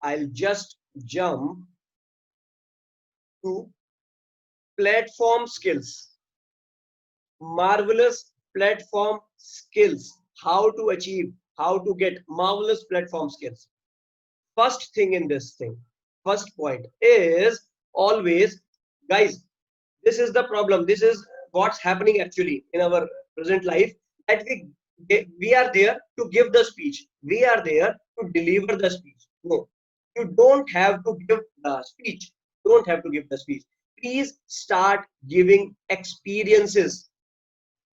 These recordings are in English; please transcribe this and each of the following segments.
I'll just jump to platform skills. Marvelous platform skills. How to achieve, how to get marvelous platform skills. First thing in this thing, first point is always, guys, this is the problem. This is what's happening actually in our present life, that we are there to give the speech, we are there to deliver the speech. No, you don't have to give the speech, don't have to give the speech. Please start giving experiences.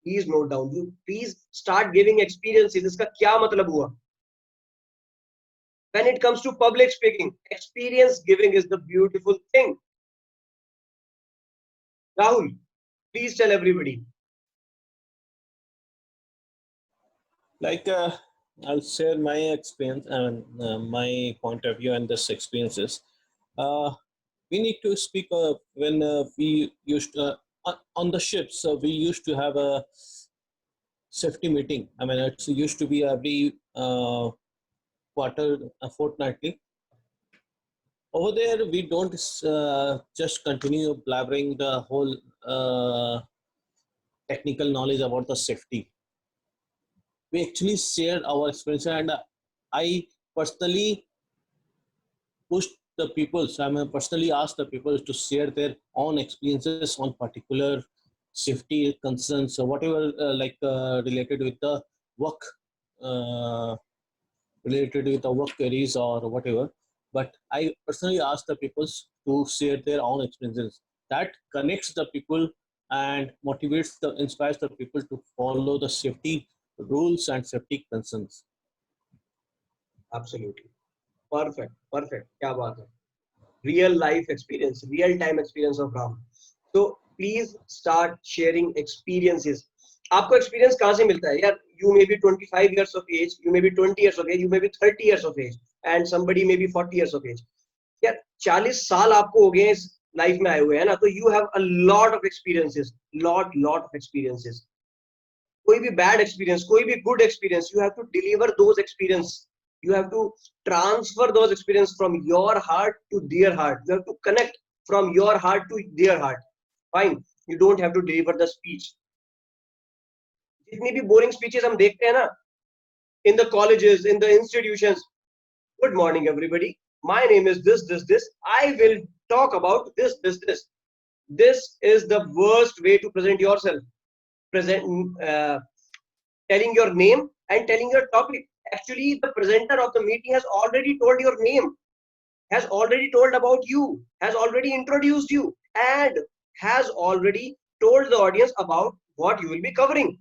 Please note down, you please start giving experiences. इसका क्या मतलब हुआ? When it comes to public speaking, experience giving is the beautiful thing. Rahul, please tell everybody. Like I'll share my experience and my point of view and this experiences. We need to speak when we used on the ships. We used to have a safety meeting. I mean, it used to be every quarter, fortnightly. Over there, we don't just continue blabbering the whole technical knowledge about the safety. We actually shared our experience, and I personally pushed the people. So I personally asked the people to share their own experiences on particular safety concerns or whatever, related with the work, queries or whatever. But I personally asked the people to share their own experiences. That connects the people and inspires the people to follow the safety rules and safety concerns. Absolutely. Perfect. क्या बात है? Real life experience, real time experience of Ram. So please start sharing experiences. आपको experience कहाँ से मिलता है यार? You may be 25 years of age, you may be 20 years of age, you may be 30 years of age, and somebody may be 40 years of age. यार 40 साल आपको हो गए इस लाइफ में आए हुए हैं ना, तो you have a lot of experiences, lot of experiences. कोई भी bad experience, कोई भी good experience, you have to deliver those experience. You have to transfer those experience from your heart to their heart. You have to connect from your heart to their heart. Fine. You don't have to deliver the speech. जितनी भी boring speeches हम देखते हैं ना, in the colleges, in the institutions. Good morning, everybody. My name is this. I will talk about this. This is the worst way to present yourself. Telling your name and telling your topic. Actually, the presenter of the meeting has already told your name, has already told about you, has already introduced you, and has already told the audience about what you will be covering.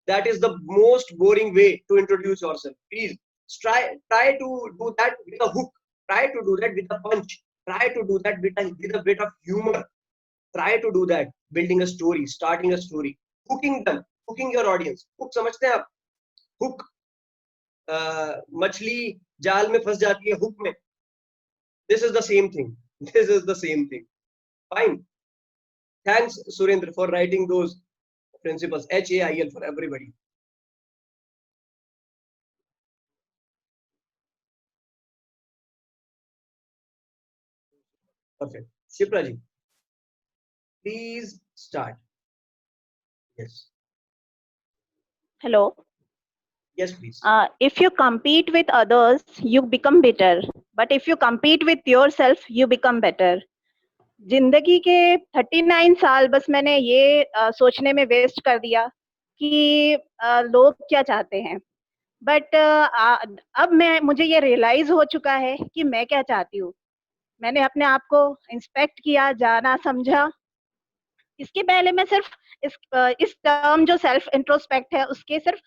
That is the most boring way to introduce yourself. Please try to do that with a hook. Try to do that with a punch. Try to do that with a bit of humor. Try to do that, building a story, starting a story, hooking them, hooking your audience. Hook समझते हैं आप? Hook. मछली जाल में फंस जाती है hook में. This is the same thing. This is the same thing. Fine. Thanks, Surendra, for writing those principles. HAIL for everybody. Perfect. Shipra ji, please start. Yes. Hello. Yes, please. If you compete with others, you become bitter. But if you compete with yourself, you become better. जिंदगी के 39 साल बस मैंने ये सोचने में waste कर दिया कि लोग क्या चाहते हैं. बट अब मुझे ये रियलाइज हो चुका है कि मैं क्या चाहती हूँ. मैंने अपने आप को इंस्पेक्ट किया, जाना, समझा. इसके पहले मैं सिर्फ इस टर्म जो सेल्फ इंट्रोस्पेक्ट है उसके सिर्फ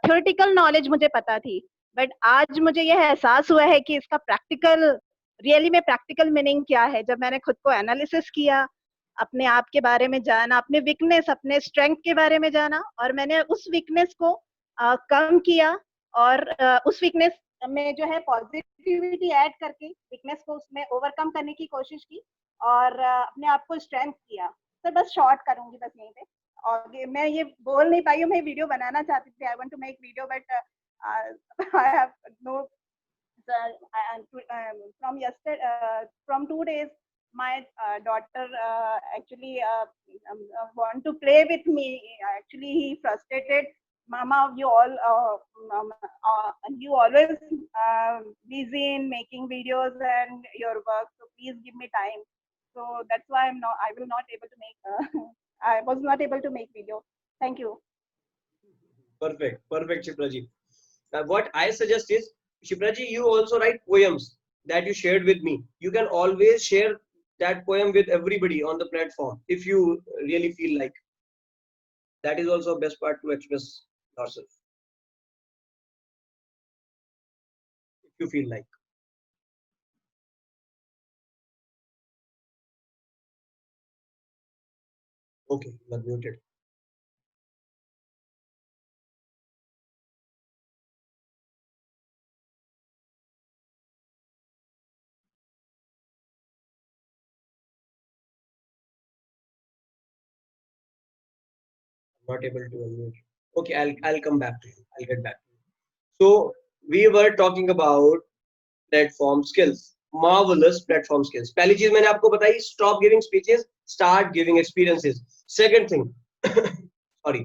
थ्योरेटिकल नॉलेज मुझे पता थी. बट आज मुझे यह एहसास हुआ है कि इसका रियली में प्रैक्टिकल मीनिंग क्या है. जब मैंने खुद को एनालिसिस किया, अपने आप के बारे में जाना, अपने वीकनेस, अपने स्ट्रेंथ के बारे में जाना, और मैंने उस वीकनेस को कम किया और उस वीकनेस में जो है पॉजिटिविटी ऐड करके वीकनेस को उसमें ओवरकम करने की कोशिश की और अपने आप को स्ट्रेंथ किया. तो बस शॉर्ट करूंगी बस यहीं पे. और मैं ये बोल नहीं पाई हूँ, मैं वीडियो बनाना चाहती थी. I want to make video but I have no from 2 days, my daughter actually want to play with me. Actually, he frustrated. Mama, you always busy in making videos and your work. So please give me time. So that's why I will not able to make. I was not able to make video. Thank you. Perfect, perfect, Shipraji. What I suggest is, Shipraji, you also write poems that you shared with me. You can always share that poem with everybody on the platform if you really feel like. That is also best part to express yourself if you feel like. Okay, you are muted. Not able to unmute. Okay, I'll come back to you. I'll get back to you. So we were talking about platform skills. Marvelous platform skills. पहली चीज मैंने आपको बताई, stop giving speeches, start giving experiences. Second thing, sorry,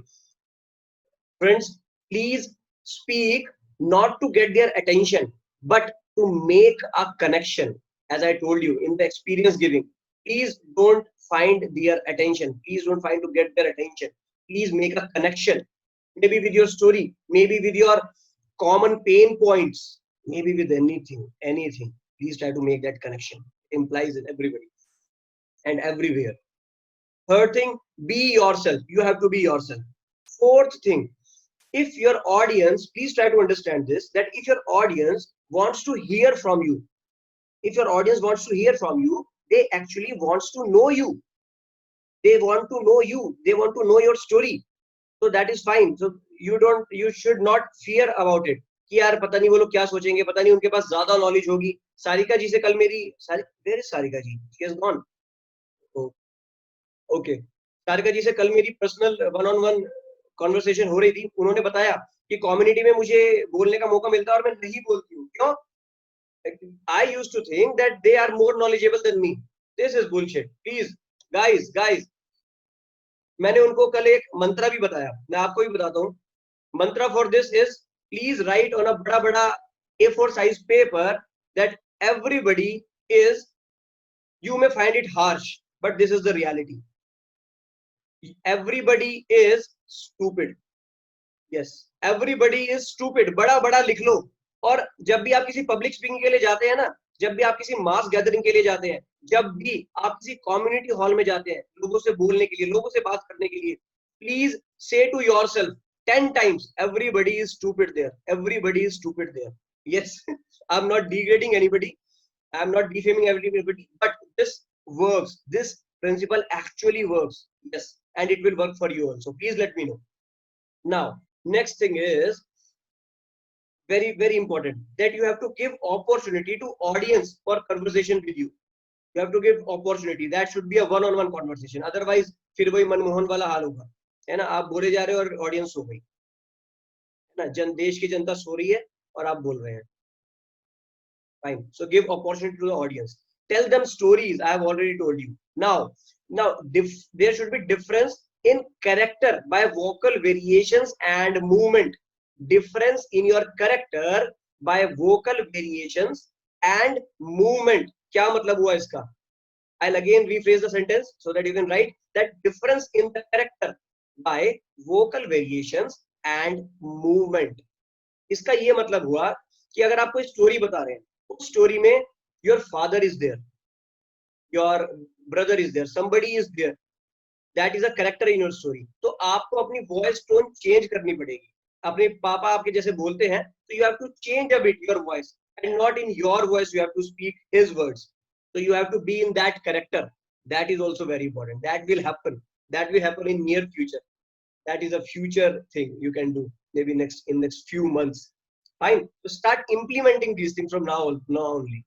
friends, please speak not to get their attention, but to make a connection. As I told you in the experience giving, please don't find their attention. Please don't find to get their attention. Please make a connection. Maybe with your story, maybe with your common pain points, maybe with anything. Please try to make that connection. It implies in everybody and everywhere. Third thing, be yourself. You have to be yourself. Fourth thing, if your audience, please try to understand this, that if your audience wants to hear from you, if your audience wants to hear from you, they actually wants to know you. They want to know you. They want to know your story. So that is fine. So you should not fear about it. कि यार पता नहीं वो लोग क्या सोचेंगे, पता नहीं उनके पास ज्यादा नॉलेज होगी. सारिका जी से कल मेरी where is Sarika ji? She has gone. Oh, okay. Sarika जी से कल मेरी personal one on one conversation हो रही थी. उन्होंने बताया कि कम्युनिटी में मुझे बोलने का मौका मिलता है और मैं नहीं बोलती हूँ. क्यों? I used to think that they are more knowledgeable than me. This is bullshit. Please, guys. मैंने उनको कल एक मंत्रा भी बताया. मैं आपको भी बताता हूँ. Mantra for this is, please write on a bada A4 size paper that everybody is, you may find it harsh, but this is the reality. Everybody is stupid. Yes, everybody is stupid. बड़ा लिख लो. और जब भी आप किसी public speaking के लिए जाते हैं ना, जब भी आप किसी मास गैदरिंग के लिए जाते हैं, जब भी आप किसी कम्युनिटी हॉल में जाते हैं, लोगों से बोलने के लिए, लोगों से बात करने के लिए, प्लीज से to yourself 10 times, everybody is stupid there. Everybody is stupid there. Yes, I'm not degrading anybody. I'm not defaming everybody. But this works. This principle actually works. Yes, and it will work for you also. Please let me know. Now, next thing is very important, that you have to give opportunity to audience for conversation with you. You have to give opportunity. That should be a one-on-one conversation. Otherwise, फिर वही मनमोहन वाला हाल होगा. है ना, आप बोले जा रहे हो और ऑडियंस सो गई है ना, देश की जनता सो रही है और आप बोल रहे हैं. Fine. So give opportunity to the audience. Tell them stories. I have already told you. Now there should be difference in character by vocal variations and movement. Difference in your character by vocal variations and movement. क्या मतलब हुआ इसका? I'll again rephrase the sentence so that you can write that difference in the character by vocal variations and movement. इसका ये मतलब हुआ कि अगर आप कोई स्टोरी बता रहे हैं, उस स्टोरी में your father is there, your brother is there, somebody is there, that is a character in your story. तो आपको अपनी voice tone change करनी पड़ेगी. अपने पापा आपके जैसे बोलते हैं, so you have to change a bit your voice, and not in your voice you have to speak his words. So you have to be in that character. That is also very important. That will happen. That will happen in near future. That is a future thing you can do maybe in next few months. Fine. So start implementing these things from now only.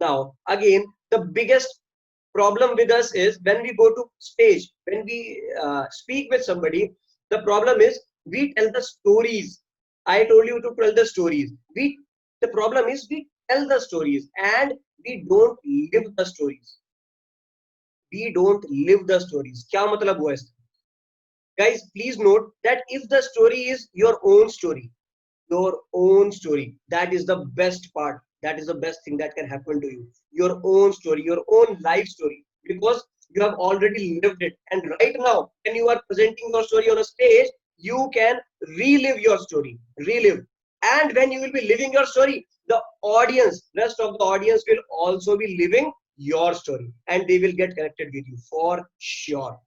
Now again, the biggest problem with us is when we go to stage, when we speak with somebody, the problem is we tell the stories. I told you to tell the stories. We The problem is we tell the stories and we don't live the stories. We don't live the stories. क्या मतलब हुआ इसका? Guys, please note that if the story is your own story, that is the best part. That is the best thing that can happen to you. Your own story, your own life story, because you have already lived it. And right now, when you are presenting your story on a stage, you can relive your story, relive. And when you will be living your story, the audience, rest of the audience will also be living your story, and they will get connected with you for sure.